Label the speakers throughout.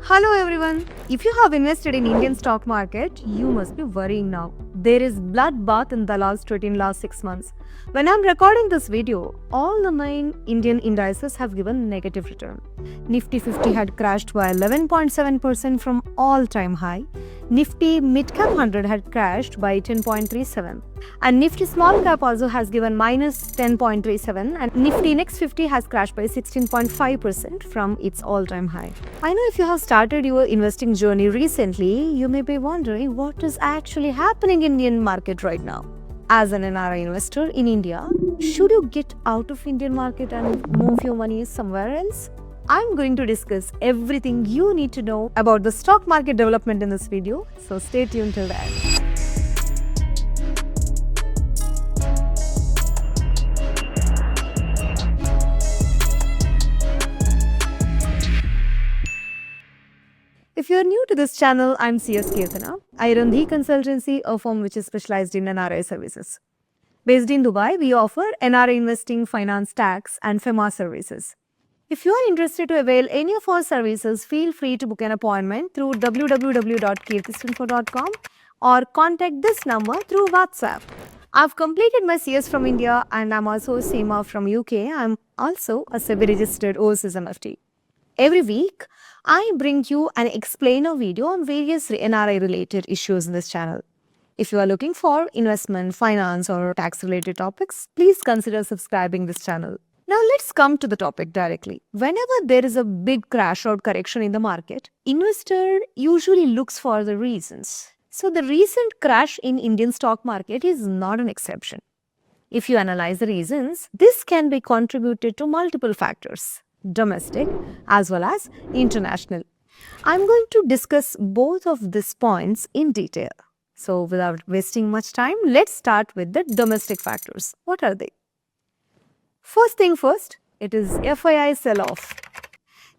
Speaker 1: Hello everyone. If you have invested in Indian stock market, you must be worrying now. There is bloodbath in Dalal Street in last 6 months. When I'm recording this video, all the main Indian indices have given negative return. Nifty 50 had crashed by 11.7% from all-time high. Nifty Midcap 100 had crashed by 10.37, and Nifty Small Cap also has given minus 10.37, and Nifty Next 50 has crashed by 16.5% from its all-time high. I know if you have started your investing journey recently, you may be wondering what is actually happening in Indian market right now. As an NRI investor in India, should you get out of Indian market and move your money somewhere else? I'm going to discuss everything you need to know about the stock market development in this video, so stay tuned till the end. If you're new to this channel, I'm CS Kirtana. I run The Consultancy, a firm which is specialized in NRI services. Based in Dubai, we offer NRI investing, finance, tax, and FEMA services. If you are interested to avail any of our services, feel free to book an appointment through www.kirtisfinfo.com or contact this number through WhatsApp. I've completed my CS from India and I'm also a SEMA from UK. I'm also a SEBI registered overseas MFT. Every week, I bring you an explainer video on various NRI related issues in this channel. If you are looking for investment, finance or tax related topics, please consider subscribing this channel. Now let's come to the topic directly. Whenever there is a big crash or correction in the market, investor usually looks for the reasons. So the recent crash in Indian stock market is not an exception. If you analyze the reasons, this can be contributed to multiple factors, domestic as well as international. I'm going to discuss both of these points in detail. So without wasting much time, let's start with the domestic factors. What are they? First thing first, it is FII sell-off.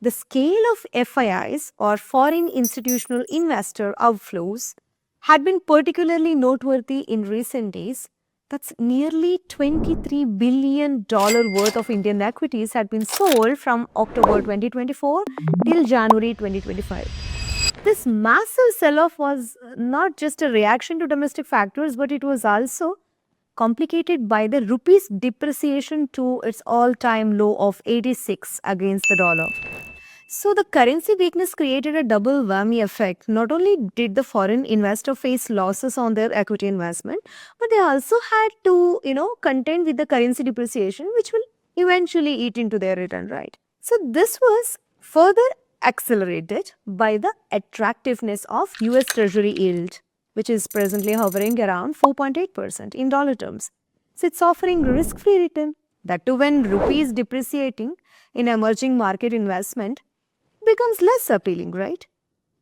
Speaker 1: The scale of FIIs or foreign institutional investor outflows had been particularly noteworthy in recent days. That's nearly $23 billion worth of Indian equities had been sold from October 2024 till January 2025. This massive sell-off was not just a reaction to domestic factors, but it was also complicated by the rupee's depreciation to its all-time low of 86 against the dollar. So the currency weakness created a double whammy effect. Not only did the foreign investor face losses on their equity investment, but they also had to, contend with the currency depreciation, which will eventually eat into their return, right? So this was further accelerated by the attractiveness of US Treasury yield, which is presently hovering around 4.8% in dollar terms. So it's offering risk-free return. That too when rupee is depreciating in emerging market investment becomes less appealing, right?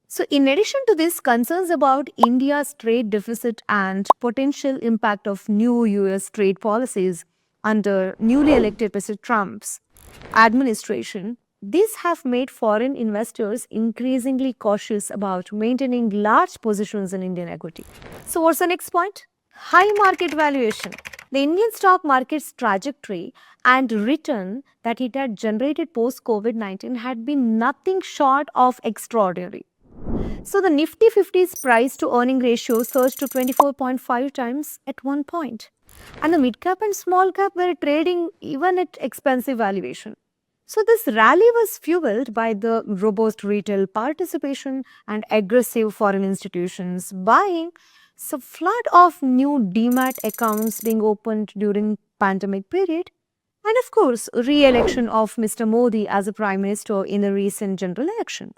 Speaker 1: So in addition to this, concerns about India's trade deficit and potential impact of new US trade policies under newly elected President Trump's administration, these have made foreign investors increasingly cautious about maintaining large positions in Indian equity. So what's the next point? High market valuation. The Indian stock market's trajectory and return that it had generated post-COVID-19 had been nothing short of extraordinary. So the Nifty 50's price to earning ratio surged to 24.5 times at one point. And the mid-cap and small-cap were trading even at expensive valuation. So this rally was fueled by the robust retail participation and aggressive foreign institutions buying. So flood of new demat accounts being opened during pandemic period. And of course, re-election of Mr. Modi as a Prime Minister in the recent general election.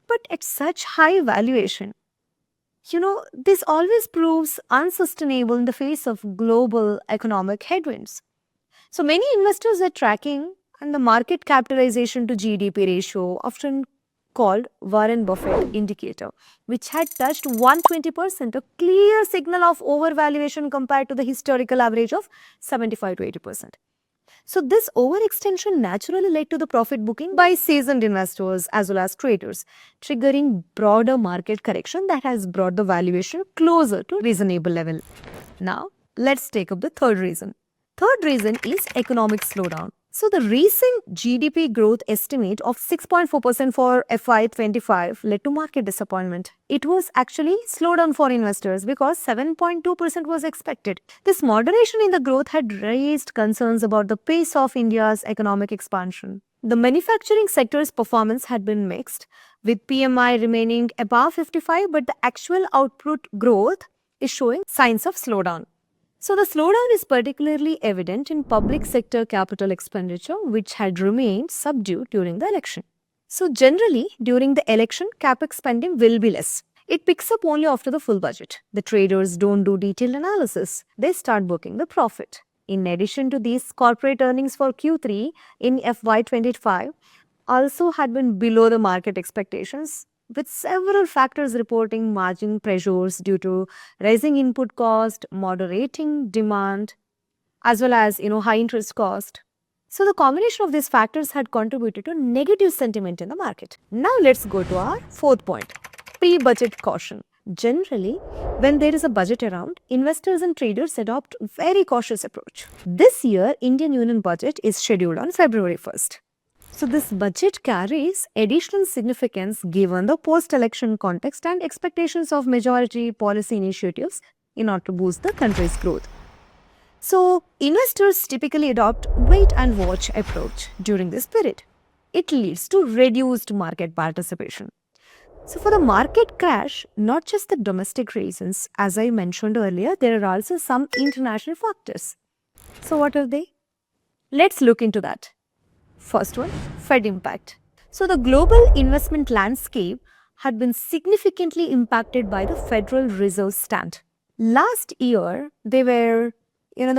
Speaker 1: But at such high valuation, this always proves unsustainable in the face of global economic headwinds. So many investors are tracking and the market capitalization to GDP ratio, often called Warren Buffett indicator, which had touched 120%, a clear signal of overvaluation compared to the historical average of 75 to 80%. So this overextension naturally led to the profit booking by seasoned investors as well as traders, triggering broader market correction that has brought the valuation closer to reasonable level. Now, let's take up the third reason. Third reason is economic slowdown. So the recent GDP growth estimate of 6.4% for FY25 led to market disappointment. It was actually slowdown for investors because 7.2% was expected. This moderation in the growth had raised concerns about the pace of India's economic expansion. The manufacturing sector's performance had been mixed, with PMI remaining above 55, but the actual output growth is showing signs of slowdown. So the slowdown is particularly evident in public sector capital expenditure, which had remained subdued during the election. So generally, during the election, capex spending will be less. It picks up only after the full budget. The traders don't do detailed analysis. They start booking the profit. In addition to these, corporate earnings for Q3 in FY25 also had been below the market expectations, with several factors reporting margin pressures due to rising input cost, moderating demand, as well as high interest cost. So the combination of these factors had contributed to negative sentiment in the market. Now let's go to our fourth point, pre-budget caution. Generally, when there is a budget around, investors and traders adopt a very cautious approach. This year, Indian Union budget is scheduled on February 1st. So this budget carries additional significance given the post-election context and expectations of majority policy initiatives in order to boost the country's growth. So investors typically adopt wait and watch approach during this period. It leads to reduced market participation. So for the market crash, not just the domestic reasons, as I mentioned earlier, there are also some international factors. So what are they? Let's look into that. First one, Fed impact. So the global investment landscape had been significantly impacted by the Federal Reserve's stand. Last year, the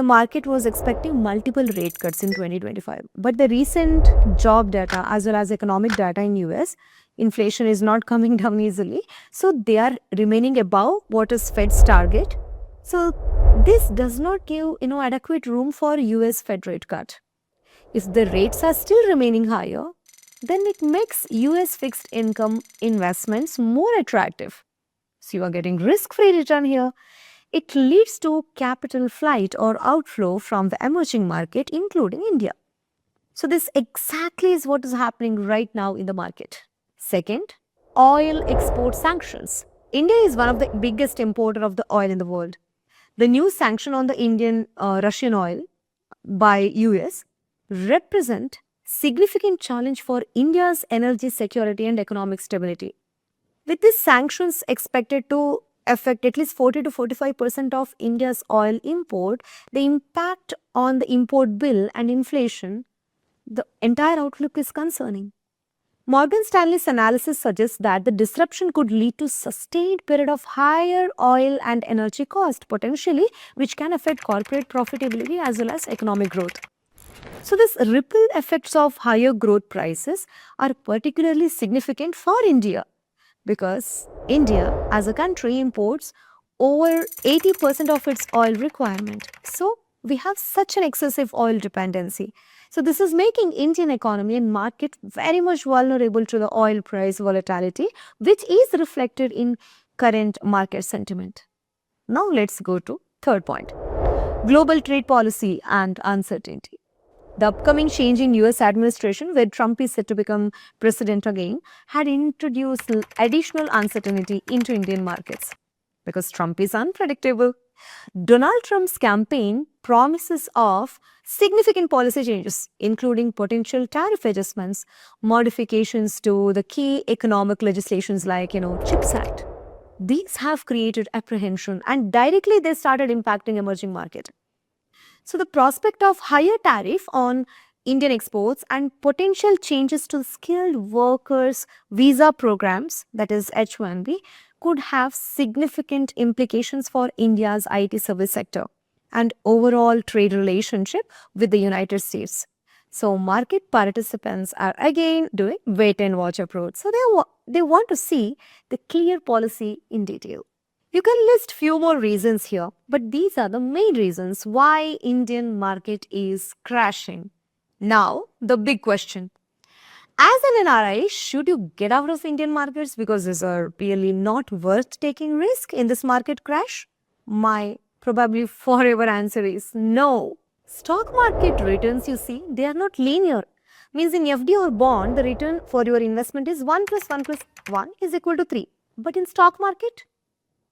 Speaker 1: market was expecting multiple rate cuts in 2025. But the recent job data as well as economic data in US, inflation is not coming down easily. So they are remaining above what is Fed's target. So this does not give adequate room for US Fed rate cut. If the rates are still remaining higher, then it makes US fixed income investments more attractive. So you are getting risk-free return here. It leads to capital flight or outflow from the emerging market, including India. So this exactly is what is happening right now in the market. Second, oil export sanctions. India is one of the biggest importer of the oil in the world. The new sanction on the Indian Russian oil by US represent significant challenge for India's energy security and economic stability. With these sanctions expected to affect at least 40 to 45% of India's oil import, the impact on the import bill and inflation, the entire outlook is concerning. Morgan Stanley's analysis suggests that the disruption could lead to sustained period of higher oil and energy cost potentially, which can affect corporate profitability as well as economic growth. So these ripple effects of higher growth prices are particularly significant for India because India as a country imports over 80% of its oil requirement. So we have such an excessive oil dependency. So this is making Indian economy and market very much vulnerable to the oil price volatility, which is reflected in current market sentiment. Now let's go to third point, global trade policy and uncertainty. The upcoming change in US administration, where Trump is set to become president again, had introduced additional uncertainty into Indian markets because Trump is unpredictable. Donald Trump's campaign promises of significant policy changes, including potential tariff adjustments, modifications to the key economic legislations like, CHIPS Act. These have created apprehension and directly they started impacting emerging market. So the prospect of higher tariff on Indian exports and potential changes to skilled workers visa programs, that is H-1B, could have significant implications for India's IT service sector and overall trade relationship with the United States. So market participants are again doing wait and watch approach. So they want to see the clear policy in detail. You can list few more reasons here, but these are the main reasons why Indian market is crashing. Now, the big question. As an NRI, should you get out of Indian markets because these are really not worth taking risk in this market crash? My probably forever answer is no. Stock market returns, you see, they are not linear. Means in FD or bond, the return for your investment is 1 plus 1 plus 1 is equal to 3. But in stock market,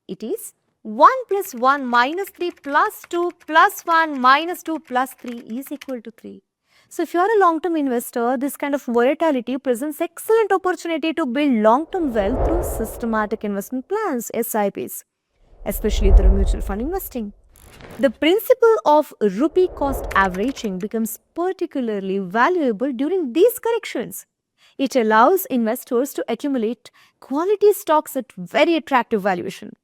Speaker 1: it is 1 plus 1 minus 3 plus 2 plus 1 minus 2 plus 3 is equal to 3. So if you are a long-term investor, this kind of volatility presents excellent opportunity to build long-term wealth through systematic investment plans, SIPs, especially through mutual fund investing. The principle of rupee cost averaging becomes particularly valuable during these corrections. It allows investors to accumulate quality stocks at very attractive valuation.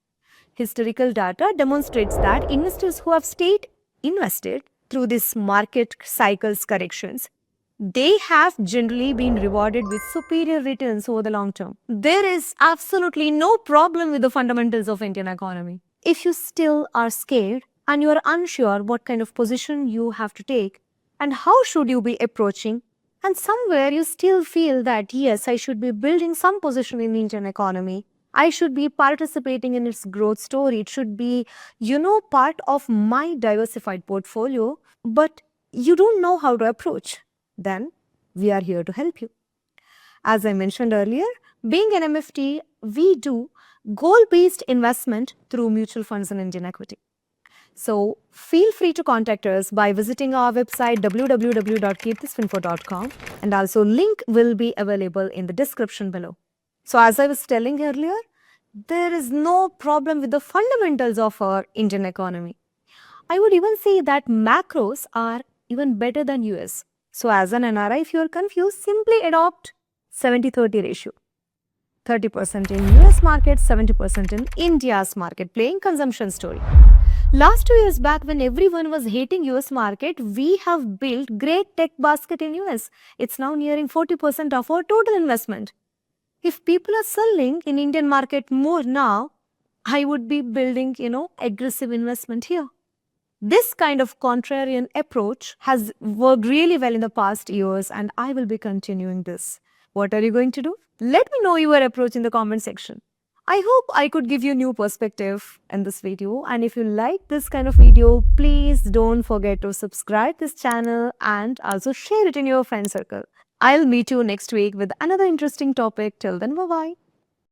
Speaker 1: Historical data demonstrates that investors who have stayed invested through these market cycles corrections, they have generally been rewarded with superior returns over the long term. There is absolutely no problem with the fundamentals of Indian economy. If you still are scared and you are unsure what kind of position you have to take and how should you be approaching, and somewhere you still feel that yes, I should be building some position in Indian economy, I should be participating in its growth story, it should be, part of my diversified portfolio, but you don't know how to approach, then we are here to help you. As I mentioned earlier, being an MFT, we do goal-based investment through mutual funds and Indian equity. So feel free to contact us by visiting our website www.keertisfinfo.com, and also link will be available in the description below. So as I was telling earlier, there is no problem with the fundamentals of our Indian economy. I would even say that macros are even better than US. So as an NRI, if you are confused, simply adopt 70-30 ratio. 30% in US market, 70% in India's market, playing consumption story. Last 2 years back, when everyone was hating US market, we have built great tech basket in US. It's now nearing 40% of our total investment. If people are selling in Indian market more now, I would be building, aggressive investment here. This kind of contrarian approach has worked really well in the past years, and I will be continuing this. What are you going to do? Let me know your approach in the comment section. I hope I could give you new perspective in this video, and if you like this kind of video, please don't forget to subscribe this channel and also share it in your friend circle. I'll meet you next week with another interesting topic. Till then, bye-bye.